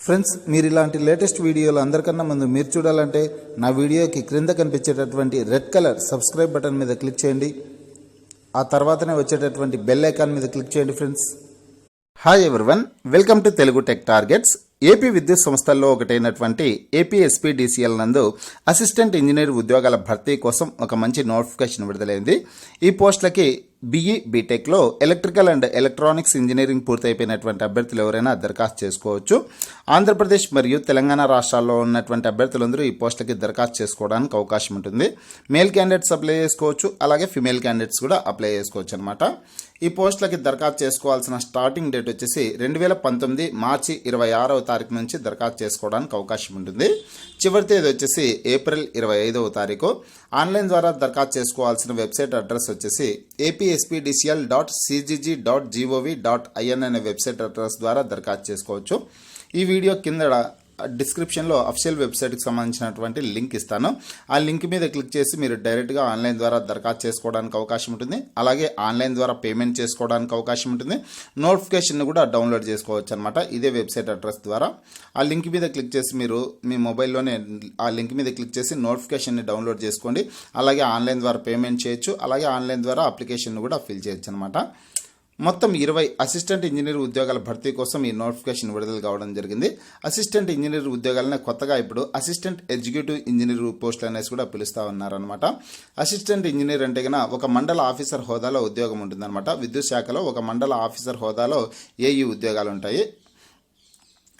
Friends, మీరు ఇలాంటి latest వీడియోలు అందరికన్నా ముందు మీరు చూడాలంటే నా వీడియోకి క్రింద కనిపించేటటువంటి రెడ్ కలర్ సబ్స్క్రైబ్ బటన్ మీద క్లిక్ చేయండి. ఆ తర్వాతనే వచ్చేటటువంటి బెల్ ఐకాన్ మీద క్లిక్ చేయండి. Friends, hi everyone, welcome to Telugu tech targets. AP విద్యుత్ సంస్థల్లో ఒకటైనటువంటి ఏపీ ఎస్పీడీసీఎల్ నందు అసిస్టెంట్ ఇంజనీర్ ఉద్యోగాల భర్తీ కోసం ఒక మంచి నోటిఫికేషన్ విడుదలైంది. ఈ పోస్టులకి బీఈ బీటెక్లో ఎలక్ట్రికల్ అండ్ ఎలక్ట్రానిక్స్ ఇంజనీరింగ్ పూర్తయిపోయినటువంటి అభ్యర్థులు ఎవరైనా దరఖాస్తు చేసుకోవచ్చు. ఆంధ్రప్రదేశ్ మరియు తెలంగాణ రాష్ట్రాల్లో ఉన్నటువంటి అభ్యర్థులందరూ ఈ పోస్టులకి దరఖాస్తు చేసుకోవడానికి అవకాశం ఉంటుంది. మేల్ క్యాండిడేట్స్ అప్లై చేసుకోవచ్చు, అలాగే ఫిమేల్ క్యాండిడేట్స్ కూడా అప్లై చేసుకోవచ్చు అనమాట. ఈ పోస్టులకి దరఖాస్తు చేసుకోవాల్సిన స్టార్టింగ్ డేట్ వచ్చేసి 2019 మార్చి 26వ తారీఖు నుంచి దరఖాస్తు చేసుకోవడానికి అవకాశం ఉంటుంది. చివరి తేదీ వచ్చేసి ఏప్రిల్ 25వ తారీఖు. ఆన్లైన్ ద్వారా దరఖాస్తు చేసుకోవాల్సిన వెబ్సైట్ అడ్రస్ వచ్చేసి apspdcl.cgg.gov.in అనే వెబ్సైట్ అడ్రస్ ద్వారా దరఖాస్తు చేసుకోవచ్చు. ఈ వీడియో కింద డిస్క్రిప్షన్లో అఫీషియల్ వెబ్సైట్కి సంబంధించినటువంటి లింక్ ఇస్తాను. ఆ లింక్ మీద క్లిక్ చేసి మీరు డైరెక్ట్గా ఆన్లైన్ ద్వారా దరఖాస్తు చేసుకోవడానికి అవకాశం ఉంటుంది. అలాగే ఆన్లైన్ ద్వారా పేమెంట్ చేసుకోవడానికి అవకాశం ఉంటుంది. నోటిఫికేషన్ కూడా డౌన్లోడ్ చేసుకోవచ్చు అనమాట ఇదే వెబ్సైట్ అడ్రస్ ద్వారా. ఆ లింక్ మీద క్లిక్ చేసి మీరు మీ మొబైల్లోనే ఆ లింక్ మీద క్లిక్ చేసి నోటిఫికేషన్ని డౌన్లోడ్ చేసుకోండి. అలాగే ఆన్లైన్ ద్వారా పేమెంట్ చేయొచ్చు, అలాగే ఆన్లైన్ ద్వారా అప్లికేషన్ కూడా ఫిల్ చేయొచ్చు అనమాట. మొత్తం 20 అసిస్టెంట్ ఇంజనీర్ ఉద్యోగాల భర్తీ కోసం ఈ నోటిఫికేషన్ విడుదల కావడం జరిగింది. అసిస్టెంట్ ఇంజనీర్ ఉద్యోగాలనే కొత్తగా ఇప్పుడు అసిస్టెంట్ ఎగ్జిక్యూటివ్ ఇంజనీర్ పోస్టులు అనేసి కూడా పిలుస్తూ ఉన్నారనమాట. అసిస్టెంట్ ఇంజనీర్ అంటే కన్నా ఒక మండల ఆఫీసర్ హోదాలో ఉద్యోగం ఉంటుందన్నమాట. విద్యుత్ శాఖలో ఒక మండల ఆఫీసర్ హోదాలో ఏఈ ఉద్యోగాలు ఉంటాయి.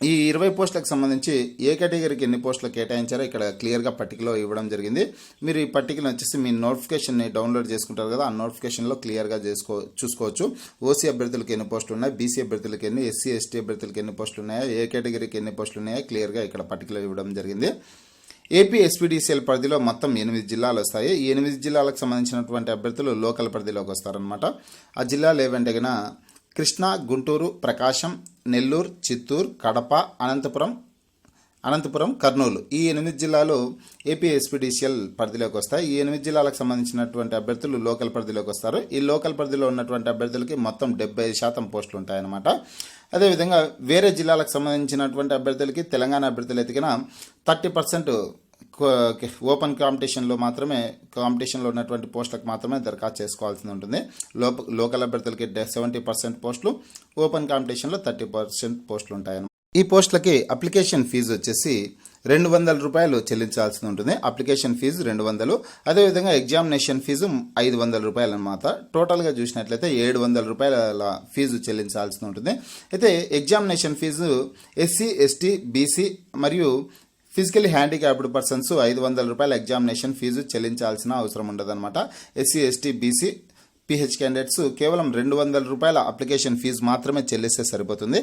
ఈ 20 పోస్టులకు సంబంధించి ఏ కేటగిరీకి ఎన్ని పోస్టులు కేటాయించారో ఇక్కడ క్లియర్గా పట్టికలో ఇవ్వడం జరిగింది. మీరు ఈ పట్టికను వచ్చేసి మీ నోటిఫికేషన్ని డౌన్లోడ్ చేసుకుంటారు కదా, ఆ నోటిఫికేషన్లో క్లియర్గా చూసుకోవచ్చు. ఓసీ అభ్యర్థులకు ఎన్ని పోస్టులు ఉన్నాయి, బీసీ అభ్యర్థులకు ఎన్ని, ఎస్సీ ఎస్టీ అభ్యర్థులకు ఎన్ని పోస్టులు ఉన్నాయో, ఏ కేటగిరీకి ఎన్ని పోస్టులు ఉన్నాయో క్లియర్గా ఇక్కడ పట్టికలో ఇవ్వడం జరిగింది. ఏపీ ఎస్పీడీసీఎల్ పరిధిలో మొత్తం 8 జిల్లాలు వస్తాయి. ఈ 8 జిల్లాలకు సంబంధించినటువంటి అభ్యర్థులు లోకల్ పరిధిలోకి వస్తారనమాట. ఆ జిల్లాలు ఏవంటే కన్నా కృష్ణా, గుంటూరు, ప్రకాశం, నెల్లూరు, చిత్తూరు, కడప, అనంతపురం, కర్నూలు ఈ 8 జిల్లాలు ఏపీ ఎస్పీడీసీఎల్ పరిధిలోకి వస్తాయి. ఈ 8 జిల్లాలకు సంబంధించినటువంటి అభ్యర్థులు లోకల్ పరిధిలోకి వస్తారు. ఈ లోకల్ పరిధిలో ఉన్నటువంటి అభ్యర్థులకి మొత్తం 70% పోస్టులు ఉంటాయన్నమాట. అదేవిధంగా వేరే జిల్లాలకు సంబంధించినటువంటి అభ్యర్థులకి తెలంగాణ అభ్యర్థులు ఎతికిన 30% ఓపెన్ కాంపిటీషన్లో ఉన్నటువంటి పోస్టులకు మాత్రమే దరఖాస్తు చేసుకోవాల్సి ఉంటుంది. లోకల్ అభ్యర్థులకి 70% పోస్టులు, ఓపెన్ కాంపిటీషన్లో 30% పోస్టులు ఉంటాయి. ఈ పోస్టులకి అప్లికేషన్ ఫీజు వచ్చేసి 200 రూపాయలు చెల్లించాల్సి ఉంటుంది. Application fee 200. అదేవిధంగా ఎగ్జామినేషన్ ఫీజు 500 రూపాయలు అనమాట. టోటల్గా చూసినట్లయితే 700 రూపాయల ఫీజు చెల్లించాల్సి ఉంటుంది. అయితే examination fee SC, ST, BC మరియు ఫిజికల్లీ హ్యాండిక్యాప్డ్ పర్సన్స్ 500 రూపాయల ఎగ్జామినేషన్ ఫీజు చెల్లించాల్సిన అవసరం ఉండదన్నమాట. SC, ST, BC, PH candidates కేవలం 200 రూపాయల అప్లికేషన్ ఫీజు మాత్రమే చెల్లిస్తే సరిపోతుంది.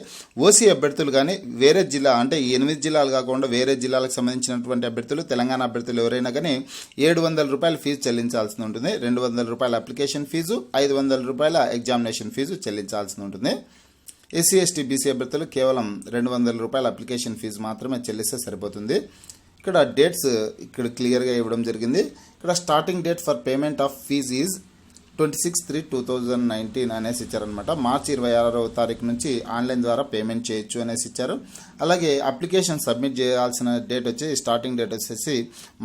ఓసీ అభ్యర్థులు కానీ వేరే జిల్లా అంటే ఈ 8 జిల్లాలు కాకుండా వేరే జిల్లాలకు సంబంధించినటువంటి అభ్యర్థులు, తెలంగాణ అభ్యర్థులు ఎవరైనా కానీ 700 రూపాయల ఫీజు చెల్లించాల్సి ఉంటుంది. 200 రూపాయల అప్లికేషన్ ఫీజు, 500 రూపాయల ఎగ్జామినేషన్ ఫీజు చెల్లించాల్సి ఉంటుంది. ఎస్సీ, ఎస్టీ, బీసీ అభ్యర్థులు కేవలం 200 రూపాయల అప్లికేషన్ ఫీజు మాత్రమే చెల్లిస్తే సరిపోతుంది. ఇక్కడ డేట్స్ ఇక్కడ క్లియర్గా ఇవ్వడం జరిగింది. ఇక్కడ starting date for payment of fee is 26/3/2019 అనేసి ఇచ్చారనమాట. మార్చి 26వ తారీఖు నుంచి ఆన్లైన్ ద్వారా పేమెంట్ చేయొచ్చు అనేసి ఇచ్చారు. అలాగే అప్లికేషన్ సబ్మిట్ చేయాల్సిన డేట్ వచ్చి స్టార్టింగ్ డేట్ వచ్చేసి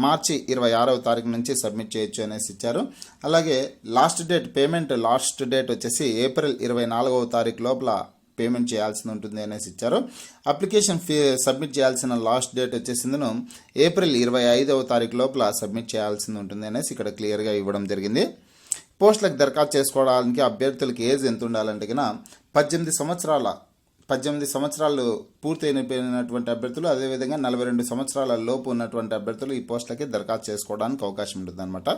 మార్చి 26వ తారీఖు నుంచి సబ్మిట్ చేయొచ్చు అనేసి ఇచ్చారు. అలాగే పేమెంట్ లాస్ట్ డేట్ వచ్చేసి ఏప్రిల్ 24వ తారీఖు లోపల పేమెంట్ చేయాల్సి ఉంటుంది అనేసి ఇచ్చారు. అప్లికేషన్ సబ్మిట్ చేయాల్సిన లాస్ట్ డేట్ వచ్చేసిందను ఏప్రిల్ 25వ తారీఖు లోపల సబ్మిట్ చేయాల్సి ఉంటుంది అనేసి ఇక్కడ క్లియర్గా ఇవ్వడం జరిగింది. పోస్టులకు దరఖాస్తు చేసుకోవడానికి అభ్యర్థులకి ఏజ్ ఎంత ఉండాలంటే కన్నా 18 సంవత్సరాలు పూర్తయినటువంటి అభ్యర్థులు, అదేవిధంగా 42 సంవత్సరాల లోపు ఉన్నటువంటి అభ్యర్థులు ఈ పోస్టులకి దరఖాస్తు చేసుకోవడానికి అవకాశం ఉంటుంది అనమాట.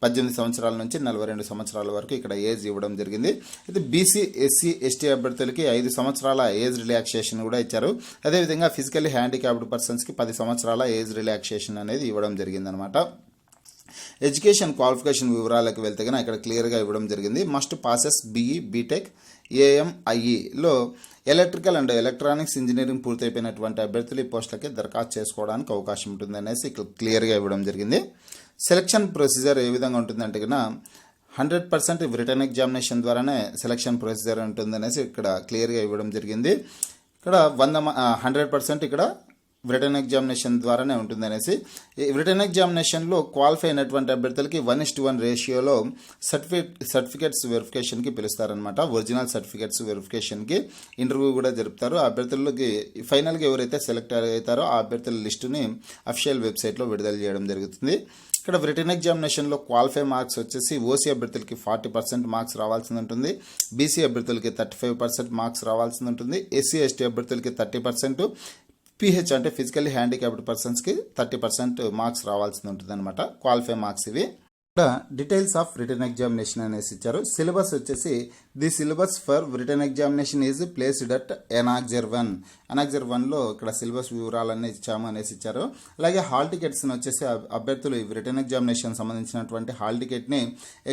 18 సంవత్సరాల నుంచి 42 సంవత్సరాల వరకు ఇక్కడ ఏజ్ ఇవ్వడం జరిగింది. అయితే బీసీ, ఎస్సీ, ఎస్టీ అభ్యర్థులకి 5 సంవత్సరాల ఏజ్ రిలాక్సేషన్ కూడా ఇచ్చారు. అదేవిధంగా ఫిజికల్లీ హ్యాండిక్యాప్డ్ పర్సన్స్కి 10 సంవత్సరాల ఏజ్ రిలాక్సేషన్ అనేది ఇవ్వడం జరిగిందనమాట. ఎడ్యుకేషన్ క్వాలిఫికేషన్ వివరాలకు వెళ్తే కనుక ఇక్కడ క్లియర్గా ఇవ్వడం జరిగింది. మస్ట్ పాసెస్ బీఈ, బీటెక్, ఏఎంఐఈలో ఎలక్ట్రికల్ అండ్ ఎలక్ట్రానిక్స్ ఇంజనీరింగ్ పూర్తయిపోయినటువంటి అభ్యర్థులు ఈ పోస్టులకి దరఖాస్తు చేసుకోవడానికి అవకాశం ఉంటుంది అనేసి ఇక్కడ క్లియర్గా ఇవ్వడం జరిగింది. సెలక్షన్ ప్రొసీజర్ ఏ విధంగా ఉంటుందంటే కన్నా 100% రిటర్న్ ఎగ్జామినేషన్ ద్వారానే సెలక్షన్ ప్రొసీజర్ ఉంటుందనేసి ఇక్కడ క్లియర్గా ఇవ్వడం జరిగింది. ఇక్కడ 100% ఇక్కడ రిటర్న్ ఎగ్జామినేషన్ ద్వారానే ఉంటుంది అనేసి. ఈ రిటర్న్ ఎగ్జామినేషన్లో క్వాలిఫై అయినటువంటి అభ్యర్థులకి 1:1 రేషియోలో సర్టిఫికేట్స్ వెరిఫికేషన్కి పిలుస్తారనమాట. ఒరిజినల్ సర్టిఫికేట్స్ వెరిఫికేషన్కి ఇంటర్వ్యూ కూడా జరుపుతారు. ఆ అభ్యర్థులకి ఫైనల్గా ఎవరైతే సెలెక్ట్ అవుతారో ఆ అభ్యర్థుల లిస్టుని అఫీషియల్ వెబ్సైట్లో విడుదల చేయడం జరుగుతుంది. ఇక్కడ రిటర్న్ ఎగ్జామినేషన్లో క్వాలిఫై మార్క్స్ వచ్చేసి ఓసీ అభ్యర్థులకి 40% మార్క్స్ రావాల్సి ఉంటుంది, బీసీ అభ్యర్థులకి 35% మార్క్స్ రావాల్సి ఉంటుంది, ఎస్సీ ఎస్టీ అభ్యర్థులకి 30%, పిహెచ్ అంటే ఫిజికల్లీ హ్యాండిక్యాప్డ్ పర్సన్స్కి 30% మార్క్స్ రావాల్సి ఉంటుంది అనమాట. క్వాలిఫై మార్క్స్ ఇవి. ఇక్కడ డీటెయిల్స్ ఆఫ్ రిటర్న్ ఎగ్జామినేషన్ అనేసి ఇచ్చారు. సిలబస్ వచ్చేసి the syllabus for written examination is placed at annexure 1లో ఇక్కడ సిలబస్ వివరాలన్నీ ఇచ్చాము అనేసి ఇచ్చారు. అలాగే హాల్ టికెట్స్ వచ్చేసి అభ్యర్థులు రిటర్న్ ఎగ్జామినేషన్ సంబంధించినటువంటి హాల్ టికెట్ని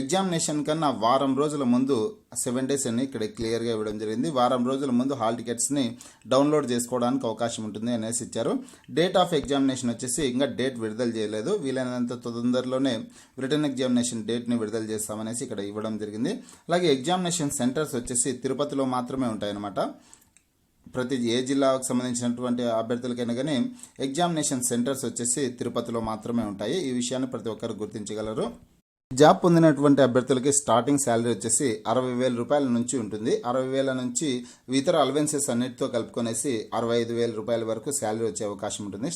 ఎగ్జామినేషన్ కన్నా వారం రోజుల ముందు 7 days అని ఇక్కడ క్లియర్గా ఇవ్వడం జరిగింది. వారం రోజుల ముందు హాల్ టికెట్స్ని డౌన్లోడ్ చేసుకోవడానికి అవకాశం ఉంటుంది అనేసి ఇచ్చారు. డేట్ ఆఫ్ ఎగ్జామినేషన్ వచ్చేసి ఇంకా డేట్ విడుదల చేయలేదు. వీలైనంత తొందరలోనే రిటర్న్ ఎగ్జామినేషన్ డేట్ని విడుదల చేస్తామనేసి ఇక్కడ ఇవ్వడం జరిగింది. అలాగే ఎగ్జామినేషన్ సెంటర్స్ వచ్చేసి తిరుపతిలో మాత్రమే ఉంటాయన్నమాట. ప్రతి ఏ జిల్లాకు సంబంధించినటువంటి అభ్యర్థులకైనా కానీ ఎగ్జామినేషన్ సెంటర్స్ వచ్చేసి తిరుపతిలో మాత్రమే ఉంటాయి. ఈ విషయాన్ని ప్రతి ఒక్కరు గుర్తించగలరు. జాబ్ పొందినటువంటి అభ్యర్థులకి స్టార్టింగ్ శాలరీ వచ్చేసి 60,000 రూపాయల నుంచి ఉంటుంది. 60,000 నుంచి ఇతర అలవెన్సెస్ అన్నిటితో కలుపుకొనేసి 65,000 రూపాయల వరకు శాలరీ వచ్చే అవకాశం ఉంటుంది.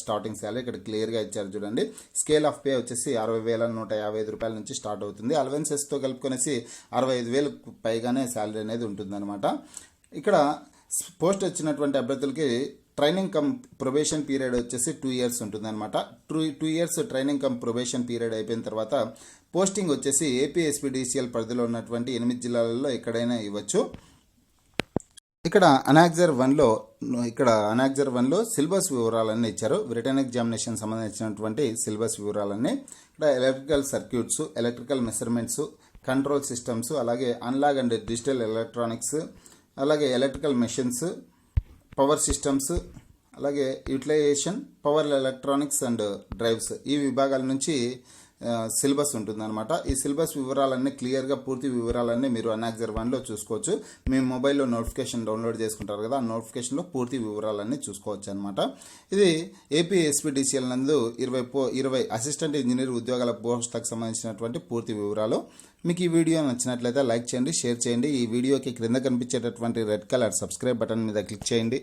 స్టార్టింగ్ శాలరీ ఇక్కడ క్లియర్గా ఇచ్చారు చూడండి. స్కేల్ ఆఫ్ పే వచ్చేసి 60,155 రూపాయల నుంచి స్టార్ట్ అవుతుంది. అలవెన్సెస్తో కలుపుకొనేసి 65,000 పైగానే శాలరీ అనేది ఉంటుందన్నమాట. ఇక్కడ పోస్ట్ వచ్చినటువంటి అభ్యర్థులకి ట్రైనింగ్ కమ్ ప్రొబేషన్ పీరియడ్ వచ్చేసి 2 years ఉంటుంది అనమాట. 2 years training come probation period అయిపోయిన తర్వాత పోస్టింగ్ వచ్చేసి ఏపీ ఎస్పీడీసీఎల్ పరిధిలో ఉన్నటువంటి 8 జిల్లాలలో ఎక్కడైనా ఇవ్వచ్చు. ఇక్కడ అనాక్జర్ 1లో సిలబస్ వివరాలన్నీ ఇచ్చారు. రిటర్న్ ఎగ్జామినేషన్ సంబంధించినటువంటి సిలబస్ వివరాలన్నీ ఇక్కడ electrical circuits, electrical measurements, control systems, అలాగే అనలాగ్ అండ్ డిజిటల్ ఎలక్ట్రానిక్స్, అలాగే ఎలక్ట్రికల్ మెషిన్స్, పవర్ సిస్టమ్స్, అలాగే utilization, power electronics and drives, ఈ విభాగాల నుంచి సిలబస్ ఉంటుందన్నమాట. ఈ సిలబస్ వివరాలన్నీ క్లియర్గా పూర్తి వివరాలన్నీ మీరు అనాక్జర్ 1లో చూసుకోవచ్చు. మీ మొబైల్లో నోటిఫికేషన్ డౌన్లోడ్ చేసుకుంటారు కదా, ఆ నోటిఫికేషన్లో పూర్తి వివరాలన్నీ చూసుకోవచ్చు అనమాట. ఇది ఏపీ ఎస్పీడీసీఎల్ నందు 20 అసిస్టెంట్ ఇంజనీర్ ఉద్యోగాల పోస్టులకు సంబంధించినటువంటి పూర్తి వివరాలు. మీకు ఈ వీడియో నచ్చినట్లయితే లైక్ చేయండి, షేర్ చేయండి. ఈ వీడియోకి క్రింద కనిపించేటటువంటి రెడ్ కలర్ సబ్స్క్రైబ్ బటన్ మీద క్లిక్ చేయండి.